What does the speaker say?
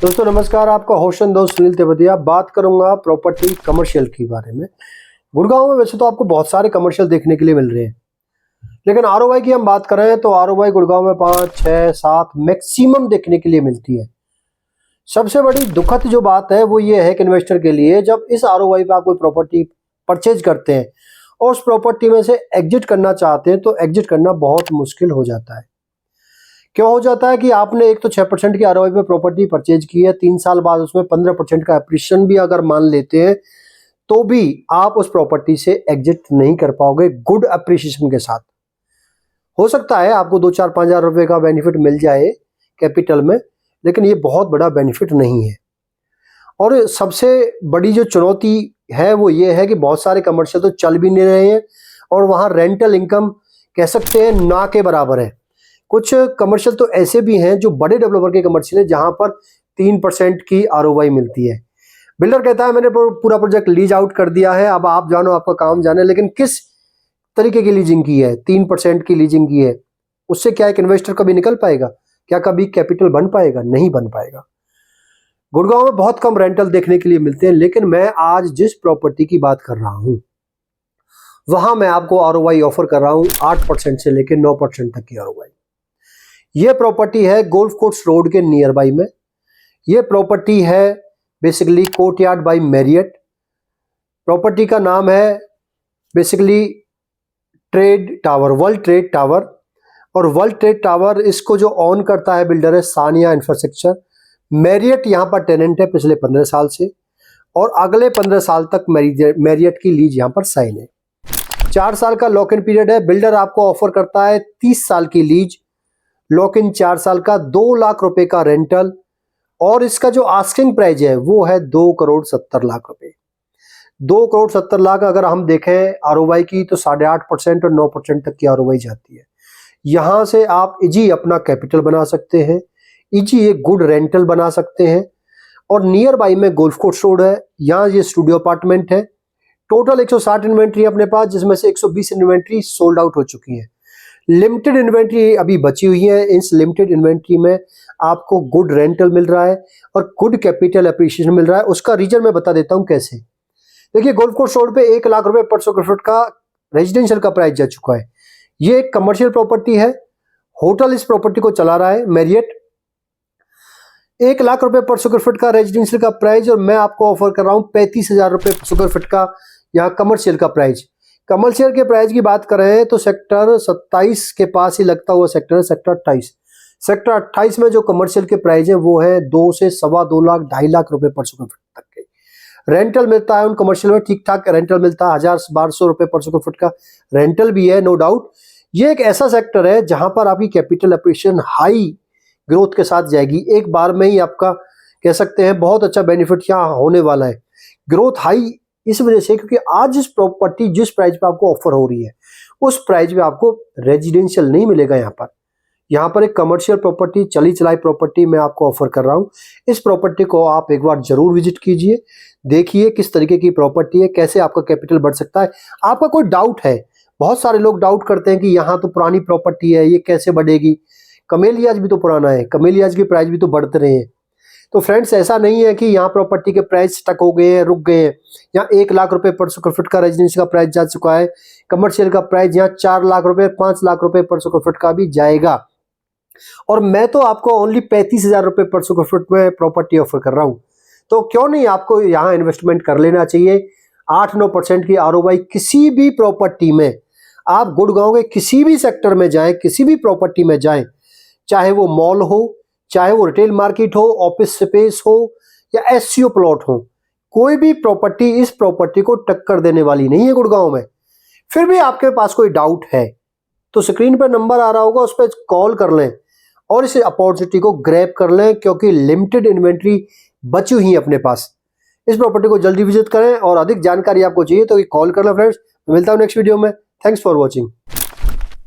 दोस्तों नमस्कार, आपका होशन दोस्त सुनील तेवतिया बात करूंगा प्रॉपर्टी कमर्शियल के बारे में। गुड़गांव में वैसे तो आपको बहुत सारे कमर्शियल देखने के लिए मिल रहे हैं, लेकिन आरओआई की हम बात करें तो आरओआई गुड़गांव में 5, 6, 7 मैक्सिमम देखने के लिए मिलती है। सबसे बड़ी दुखद जो बात है वो ये है कि इन्वेस्टर के लिए जब इस आरओआई पे आप कोई प्रॉपर्टी परचेज करते हैं और उस प्रॉपर्टी में से एग्जिट करना चाहते हैं तो एग्जिट करना बहुत मुश्किल हो जाता है। क्यों हो जाता है कि आपने एक तो 6% की आरओआई पे प्रॉपर्टी परचेज की है, 3 साल बाद उसमें 15% का एप्रिसिएशन भी अगर मान लेते हैं तो भी आप उस प्रॉपर्टी से एग्जिट नहीं कर पाओगे गुड एप्रिसिएशन के साथ। हो सकता है आपको 2-4-5 हज़ार रुपए का बेनिफिट मिल जाए कैपिटल में, लेकिन ये बहुत बड़ा बेनिफिट नहीं है। और सबसे बड़ी जो चुनौती है वो ये है कि बहुत सारे कमर्शियल तो चल भी नहीं रहे हैं और वहाँ रेंटल इनकम कह सकते हैं ना के बराबर है। कुछ कमर्शियल तो ऐसे भी हैं जो बड़े डेवलपर के कमर्शियल है जहां पर 3% की आरओआई मिलती है। बिल्डर कहता है मैंने पूरा प्रोजेक्ट लीज आउट कर दिया है, अब आप जानो, आपका काम जाने, लेकिन किस तरीके की लीजिंग की है? 3% की लीजिंग की है। उससे क्या एक इन्वेस्टर कभी निकल पाएगा? क्या कभी कैपिटल बन पाएगा? नहीं बन पाएगा। गुड़गांव में बहुत कम रेंटल देखने के लिए मिलते हैं, लेकिन मैं आज जिस प्रॉपर्टी की बात कर रहा हूं वहां मैं आपको आरओआई ऑफर कर रहा हूं 8% से लेकर 9% तक की आरओआई। ये प्रॉपर्टी है गोल्फ कोर्स रोड के नियर बाई में। ये प्रॉपर्टी है basically courtyard bye Marriott. Property का नाम है basically trade tower, world trade tower. और वर्ल्ड ट्रेड टावर इसको जो ऑन करता है बिल्डर है सानिया इंफ्रास्ट्रक्चर। मैरियट यहां पर टेनेंट है पिछले 15 साल से और अगले 15 साल तक मैरियट की लीज यहां पर साइन है। 4 साल का लॉक इन पीरियड है। बिल्डर आपको ऑफर करता है 30 साल की लीज, लॉक इन 4 साल का, 2 लाख रुपए का रेंटल और इसका जो आस्किंग प्राइस है वो है 2,70,00,000 रुपए। 2,70,00,000 अगर हम देखें आरओआई की तो 8.5% और 9% तक की आरओआई जाती है। यहां से आप इजी अपना कैपिटल बना सकते हैं, इजी एक गुड रेंटल बना सकते हैं। और नियर बाई में गोल्फ कोर्स रोड है, यहाँ ये स्टूडियो अपार्टमेंट है। टोटल 160 इन्वेंट्री अपने पास, जिसमें से 120 इन्वेंट्री सोल्ड आउट हो चुकी है। लिमिटेड इन्वेंट्री अभी बची हुई है। इस लिमिटेड इन्वेंट्री में आपको गुड रेंटल मिल रहा है और गुड कैपिटल एप्रिसिएशन मिल रहा है। उसका रीजन मैं बता देता हूं कैसे। देखिए, गोल्फ कोर्स रोड पे 1 लाख रुपए पर स्क्वायर फुट का रेजिडेंशियल का प्राइस जा चुका है। ये एक कमर्शियल प्रॉपर्टी है। होटल इस प्रॉपर्टी को चला रहा है मैरियट। 1 लाख रुपए पर स्क्वायर फुट का रेजिडेंशियल का प्राइस और मैं आपको ऑफर कर रहा हूं 35,000 रुपए पर स्क्वायर फुट का यहाँ कमर्शियल का प्राइस। कमर्शियल के प्राइस की बात करें तो सेक्टर 27 के पास ही लगता हुआ सेक्टर है सेक्टर 28। सेक्टर 28 में जो कमर्शियल के प्राइस है वो है 2 से 2.25 लाख 2.5 लाख रुपए पर स्क्वायर फुट तक के रेंटल मिलता है। उन कमर्शियल में ठीक ठाक रेंटल मिलता है, 1,000-1,200 रुपए पर स्क्वायर फुट का रेंटल भी है, नो डाउट। ये एक ऐसा सेक्टर है जहां पर आपकी कैपिटल एप्रिसिएशन हाई ग्रोथ के साथ जाएगी। एक बार में ही आपका कह सकते हैं बहुत अच्छा बेनिफिट यहाँ होने वाला है। ग्रोथ हाई इस वजह से क्योंकि आज जिस प्रॉपर्टी जिस प्राइस पे आपको ऑफर हो रही है उस प्राइस पे आपको रेजिडेंशियल नहीं मिलेगा। यहाँ पर एक कमर्शियल प्रॉपर्टी, चली चलाई प्रॉपर्टी मैं आपको ऑफर कर रहा हूँ। इस प्रॉपर्टी को आप एक बार जरूर विजिट कीजिए, देखिए किस तरीके की प्रॉपर्टी है, कैसे आपका कैपिटल बढ़ सकता है। आपका कोई डाउट है, बहुत सारे लोग डाउट करते हैं कि यहाँ तो पुरानी प्रॉपर्टी है, ये कैसे बढ़ेगी। कमेलियाज भी तो पुराना है, कमेलियाज की प्राइस भी तो बढ़ते रहे हैं। तो फ्रेंड्स, ऐसा नहीं है कि यहाँ प्रॉपर्टी के प्राइस स्टक हो गए हैं, रुक गए हैं। यहाँ 1 लाख रुपए पर स्क्वायर फुट का रेजिडेंशियल का प्राइस जा चुका है। कमर्शियल का प्राइस यहाँ 4 लाख रुपए 5 लाख रुपए पर स्क्वायर फुट का भी जाएगा। और मैं तो आपको ओनली 35,000 रुपए पर स्क्वायर फुट में प्रॉपर्टी ऑफर कर रहा हूँ। तो क्यों नहीं आपको यहाँ इन्वेस्टमेंट कर लेना चाहिए। 8-9% की आरओआई किसी भी प्रॉपर्टी में, आप गुड़गांव के किसी भी सेक्टर में जाएं, किसी भी प्रॉपर्टी में जाएं, चाहे वो मॉल हो, चाहे वो रिटेल मार्केट हो, ऑफिस स्पेस हो या एससीओ प्लॉट हो, कोई भी प्रॉपर्टी इस प्रॉपर्टी को टक्कर देने वाली नहीं है गुड़गांव में। फिर भी आपके पास कोई डाउट है तो स्क्रीन पर नंबर आ रहा होगा, उस पर कॉल कर लें और इस अपॉर्चुनिटी को ग्रैब कर लें, क्योंकि लिमिटेड इन्वेंट्री बची हुई है अपने पास। इस प्रॉपर्टी को जल्दी विजिट करें और अधिक जानकारी आपको चाहिए तो कॉल कर लें फ्रेंड्स। मिलता हूं नेक्स्ट वीडियो में। Thanks for watching.